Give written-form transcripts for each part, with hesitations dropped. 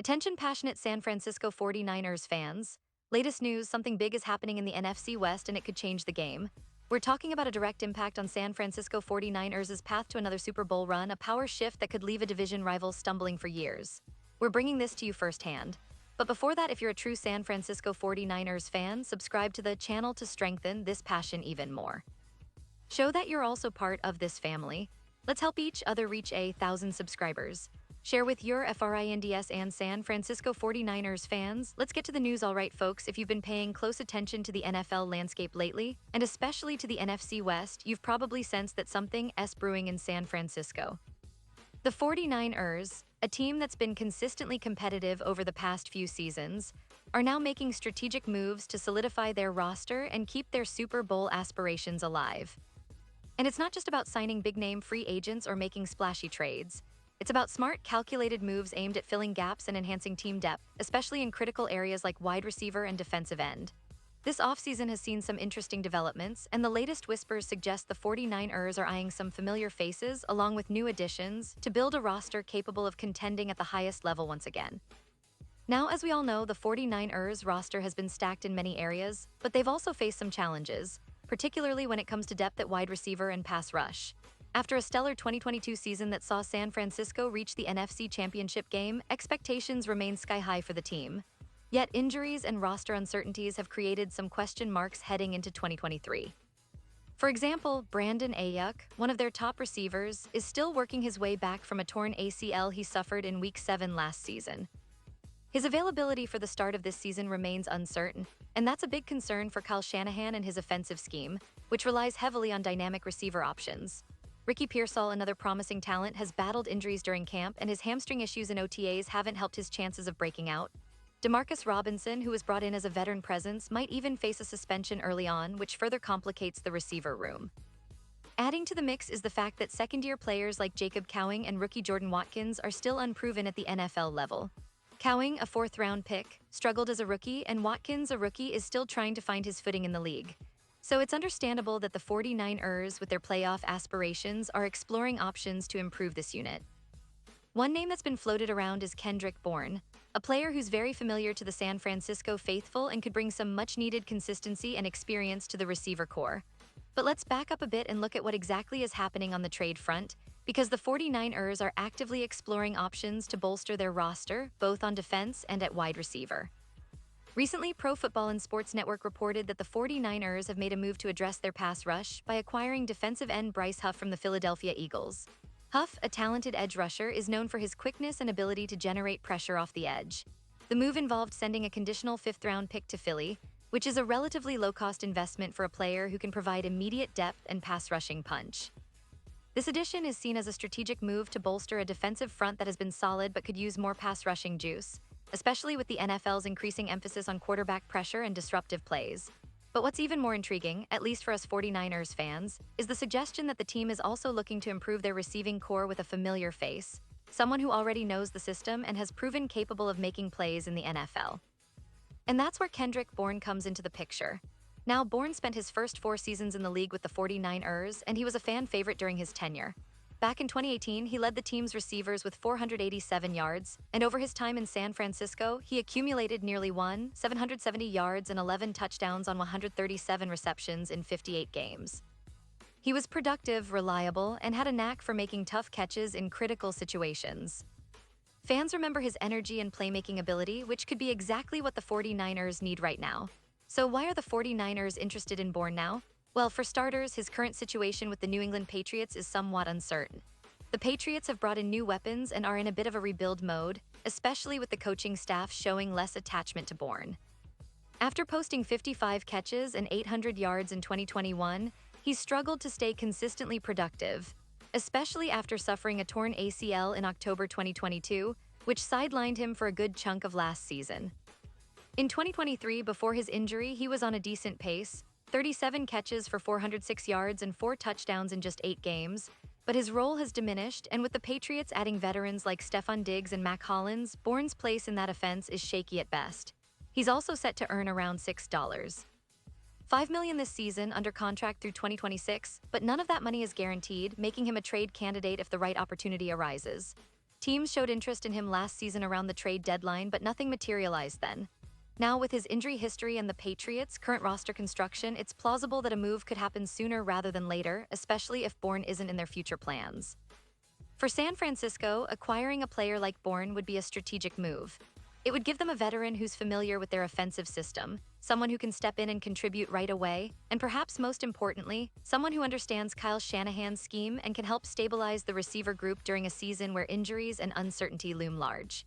Attention passionate San Francisco 49ers fans. Latest news, something big is happening in the NFC West and it could change the game. We're talking about a direct impact on San Francisco 49ers' path to another Super Bowl run, a power shift that could leave a division rival stumbling for years. We're bringing this to you firsthand. But before that, if you're a true San Francisco 49ers fan, subscribe to the channel to strengthen this passion even more. Show that you're also part of this family. Let's help each other reach 1,000 subscribers. Share with your FRINDS and San Francisco 49ers fans. Let's get to the news. All right, folks, if you've been paying close attention to the NFL landscape lately, and especially to the NFC West, you've probably sensed that something's brewing in San Francisco. The 49ers, a team that's been consistently competitive over the past few seasons, are now making strategic moves to solidify their roster and keep their Super Bowl aspirations alive. And it's not just about signing big-name free agents or making splashy trades. It's about smart, calculated moves aimed at filling gaps and enhancing team depth, especially in critical areas like wide receiver and defensive end. This offseason has seen some interesting developments, and the latest whispers suggest the 49ers are eyeing some familiar faces along with new additions to build a roster capable of contending at the highest level once again. Now, as we all know, the 49ers roster has been stacked in many areas, but they've also faced some challenges, particularly when it comes to depth at wide receiver and pass rush. After a stellar 2022 season that saw San Francisco reach the NFC Championship game, expectations remain sky-high for the team. Yet injuries and roster uncertainties have created some question marks heading into 2023. For example, Brandon Ayuk, one of their top receivers, is still working his way back from a torn ACL he suffered in Week 7 last season. His availability for the start of this season remains uncertain, and that's a big concern for Kyle Shanahan and his offensive scheme, which relies heavily on dynamic receiver options. Ricky Pearsall, another promising talent, has battled injuries during camp, and his hamstring issues in OTAs haven't helped his chances of breaking out. Demarcus Robinson, who was brought in as a veteran presence, might even face a suspension early on, which further complicates the receiver room. Adding to the mix is the fact that second-year players like Jacob Cowing and rookie Jordan Watkins are still unproven at the NFL level. Cowing, a fourth-round pick, struggled as a rookie, and Watkins, a rookie, is still trying to find his footing in the league. So it's understandable that the 49ers, with their playoff aspirations, are exploring options to improve this unit. One name that's been floated around is Kendrick Bourne, a player who's very familiar to the San Francisco faithful and could bring some much-needed consistency and experience to the receiver core. But let's back up a bit and look at what exactly is happening on the trade front, because the 49ers are actively exploring options to bolster their roster, both on defense and at wide receiver. Recently, Pro Football and Sports Network reported that the 49ers have made a move to address their pass rush by acquiring defensive end Bryce Huff from the Philadelphia Eagles. Huff, a talented edge rusher, is known for his quickness and ability to generate pressure off the edge. The move involved sending a conditional fifth-round pick to Philly, which is a relatively low-cost investment for a player who can provide immediate depth and pass-rushing punch. This addition is seen as a strategic move to bolster a defensive front that has been solid but could use more pass-rushing juice, especially with the NFL's increasing emphasis on quarterback pressure and disruptive plays. But what's even more intriguing, at least for us 49ers fans, is the suggestion that the team is also looking to improve their receiving core with a familiar face, someone who already knows the system and has proven capable of making plays in the NFL. And that's where Kendrick Bourne comes into the picture. Now, Bourne spent his first 4 seasons in the league with the 49ers, and he was a fan favorite during his tenure. Back in 2018, he led the team's receivers with 487 yards, and over his time in San Francisco, he accumulated nearly 770 yards and 11 touchdowns on 137 receptions in 58 games. He was productive, reliable, and had a knack for making tough catches in critical situations. Fans remember his energy and playmaking ability, which could be exactly what the 49ers need right now. So why are the 49ers interested in Bourne now? Well, for starters, his current situation with the New England Patriots is somewhat uncertain. The Patriots have brought in new weapons and are in a bit of a rebuild mode, especially with the coaching staff showing less attachment to Bourne. After posting 55 catches and 800 yards in 2021, he's struggled to stay consistently productive, especially after suffering a torn ACL in October 2022, which sidelined him for a good chunk of last season. In 2023, before his injury, he was on a decent pace, 37 catches for 406 yards and 4 touchdowns in just 8 games, but his role has diminished, and with the Patriots adding veterans like Stefon Diggs and Mac Hollins, Bourne's place in that offense is shaky at best. He's also set to earn around $6.5 million this season under contract through 2026, but none of that money is guaranteed, making him a trade candidate if the right opportunity arises. Teams showed interest in him last season around the trade deadline, but nothing materialized then. Now, with his injury history and the Patriots' current roster construction, it's plausible that a move could happen sooner rather than later, especially if Bourne isn't in their future plans. For San Francisco, acquiring a player like Bourne would be a strategic move. It would give them a veteran who's familiar with their offensive system, someone who can step in and contribute right away, and perhaps most importantly, someone who understands Kyle Shanahan's scheme and can help stabilize the receiver group during a season where injuries and uncertainty loom large.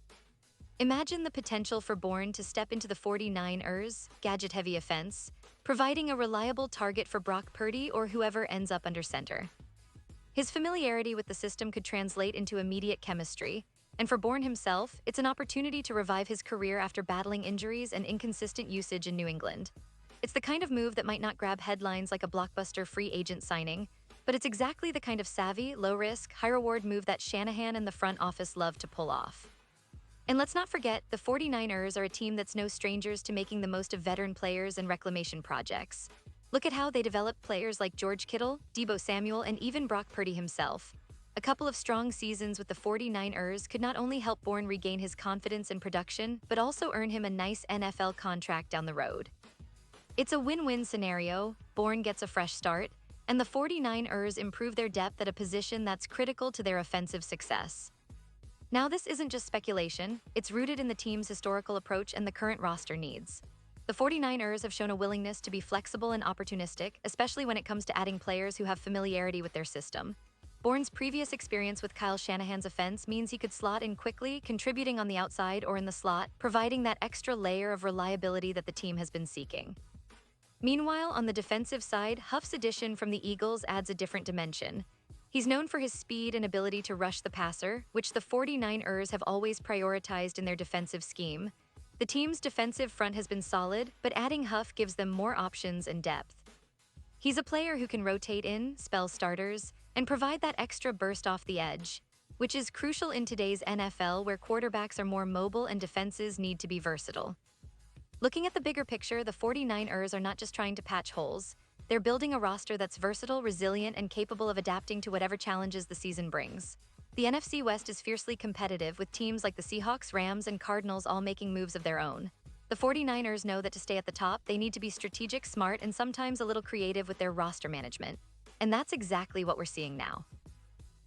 Imagine the potential for Bourne to step into the 49ers' gadget-heavy offense, providing a reliable target for Brock Purdy or whoever ends up under center. His familiarity with the system could translate into immediate chemistry, and for Bourne himself, it's an opportunity to revive his career after battling injuries and inconsistent usage in New England. It's the kind of move that might not grab headlines like a blockbuster free agent signing, but it's exactly the kind of savvy, low-risk, high-reward move that Shanahan and the front office love to pull off. And let's not forget, the 49ers are a team that's no strangers to making the most of veteran players and reclamation projects. Look at how they developed players like George Kittle, Deebo Samuel, and even Brock Purdy himself. A couple of strong seasons with the 49ers could not only help Bourne regain his confidence and production, but also earn him a nice NFL contract down the road. It's a win-win scenario. Bourne gets a fresh start, and the 49ers improve their depth at a position that's critical to their offensive success. Now, this isn't just speculation, it's rooted in the team's historical approach and the current roster needs. The 49ers have shown a willingness to be flexible and opportunistic, especially when it comes to adding players who have familiarity with their system. Bourne's previous experience with Kyle Shanahan's offense means he could slot in quickly, contributing on the outside or in the slot, providing that extra layer of reliability that the team has been seeking. Meanwhile, on the defensive side, Huff's addition from the Eagles adds a different dimension. He's known for his speed and ability to rush the passer, which the 49ers have always prioritized in their defensive scheme. The team's defensive front has been solid, but adding Huff gives them more options and depth. He's a player who can rotate in, spell starters, and provide that extra burst off the edge, which is crucial in today's NFL where quarterbacks are more mobile and defenses need to be versatile. Looking at the bigger picture, the 49ers are not just trying to patch holes. They're building a roster that's versatile, resilient, and capable of adapting to whatever challenges the season brings. The NFC West is fiercely competitive, with teams like the Seahawks, Rams, and Cardinals all making moves of their own. The 49ers know that to stay at the top, they need to be strategic, smart, and sometimes a little creative with their roster management. And that's exactly what we're seeing now.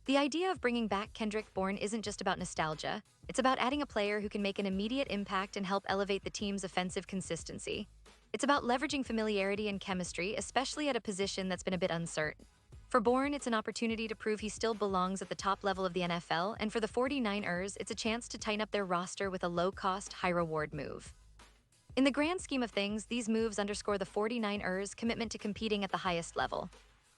The idea of bringing back Kendrick Bourne isn't just about nostalgia. It's about adding a player who can make an immediate impact and help elevate the team's offensive consistency. It's about leveraging familiarity and chemistry, especially at a position that's been a bit uncertain. For Bourne, it's an opportunity to prove he still belongs at the top level of the NFL, and for the 49ers, it's a chance to tighten up their roster with a low-cost, high-reward move. In the grand scheme of things, these moves underscore the 49ers' commitment to competing at the highest level.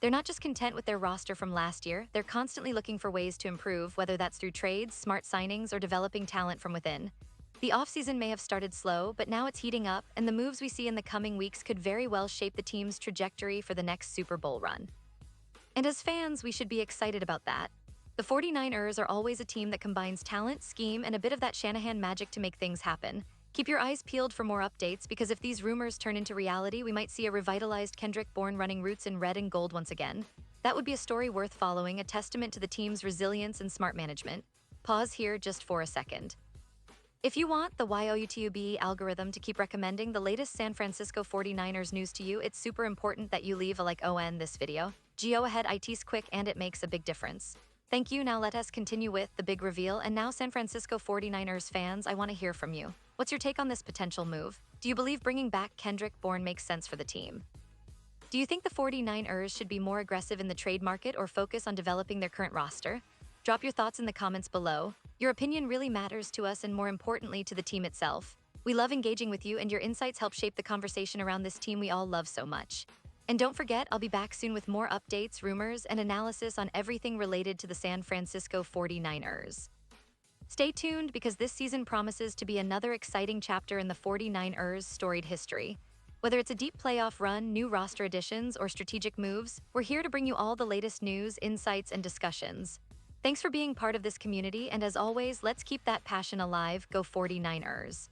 They're not just content with their roster from last year, they're constantly looking for ways to improve, whether that's through trades, smart signings, or developing talent from within. The offseason may have started slow, but now it's heating up, and the moves we see in the coming weeks could very well shape the team's trajectory for the next Super Bowl run. And as fans, we should be excited about that. The 49ers are always a team that combines talent, scheme, and a bit of that Shanahan magic to make things happen. Keep your eyes peeled for more updates, because if these rumors turn into reality, we might see a revitalized Kendrick Bourne running routes in red and gold once again. That would be a story worth following, a testament to the team's resilience and smart management. Pause here just for a second. If you want the YouTube algorithm to keep recommending the latest San Francisco 49ers news to you, it's super important that you leave a like on this video. Go ahead, it's quick and it makes a big difference. Thank you. Now let us continue with the big reveal. And now, San Francisco 49ers fans, I want to hear from you. What's your take on this potential move? Do you believe bringing back Kendrick Bourne makes sense for the team? Do you think the 49ers should be more aggressive in the trade market or focus on developing their current roster? Drop your thoughts in the comments below. Your opinion really matters to us and, more importantly, to the team itself. We love engaging with you, and your insights help shape the conversation around this team we all love so much. And don't forget, I'll be back soon with more updates, rumors, and analysis on everything related to the San Francisco 49ers. Stay tuned, because this season promises to be another exciting chapter in the 49ers' storied history. Whether it's a deep playoff run, new roster additions, or strategic moves, we're here to bring you all the latest news, insights, and discussions. Thanks for being part of this community, and as always, let's keep that passion alive. Go 49ers!